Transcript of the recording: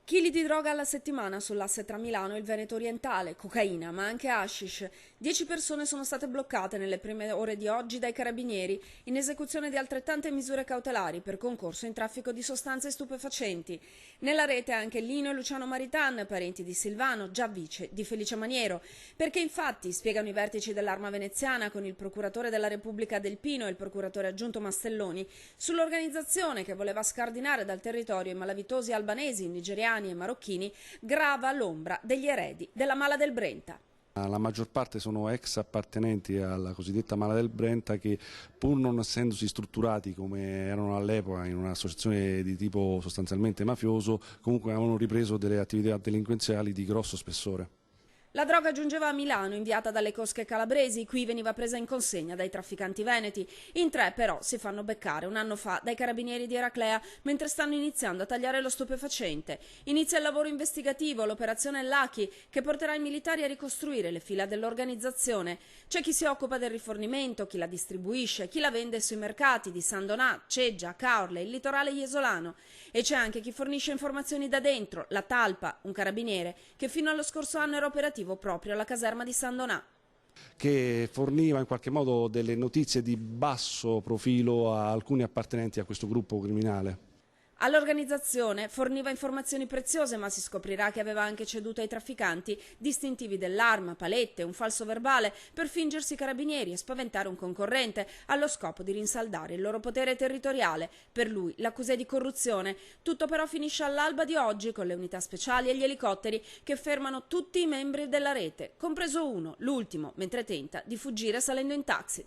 Chili di droga alla settimana sull'asse tra Milano e il Veneto orientale, cocaina, ma anche hashish. 10 persone sono state bloccate nelle prime ore di oggi dai carabinieri in esecuzione di altrettante misure cautelari per concorso in traffico di sostanze stupefacenti. Nella rete anche Lino e Luciano Maritan, parenti di Silvano, già vice di Felice Maniero, perché infatti, spiegano i vertici dell'Arma veneziana con il procuratore della Repubblica Del Pino e il procuratore aggiunto Mastelloni, sull'organizzazione che voleva scardinare dal territorio i malavitosi albanesi, nigeriani e marocchini, grava l'ombra degli eredi della Mala del Brenta. La maggior parte sono ex appartenenti alla cosiddetta Mala del Brenta che, pur non essendosi strutturati come erano all'epoca in un'associazione di tipo sostanzialmente mafioso, comunque avevano ripreso delle attività delinquenziali di grosso spessore. La droga giungeva a Milano, inviata dalle cosche calabresi, qui veniva presa in consegna dai trafficanti veneti. In 3 però si fanno beccare un anno fa dai carabinieri di Eraclea mentre stanno iniziando a tagliare lo stupefacente. Inizia il lavoro investigativo, l'operazione Lucky, che porterà i militari a ricostruire le fila dell'organizzazione. C'è chi si occupa del rifornimento, chi la distribuisce, chi la vende sui mercati di San Donà, Ceggia, Caorle, il litorale iesolano. E c'è anche chi fornisce informazioni da dentro, la Talpa, un carabiniere, che fino allo scorso anno era operativo proprio alla caserma di San Donà, Che forniva in qualche modo delle notizie di basso profilo a alcuni appartenenti a questo gruppo criminale. All'organizzazione forniva informazioni preziose, ma si scoprirà che aveva anche ceduto ai trafficanti distintivi dell'arma, palette, un falso verbale per fingersi carabinieri e spaventare un concorrente, allo scopo di rinsaldare il loro potere territoriale. Per lui l'accusa è di corruzione. Tutto però finisce all'alba di oggi con le unità speciali e gli elicotteri che fermano tutti i membri della rete, compreso uno, l'ultimo, mentre tenta di fuggire salendo in taxi.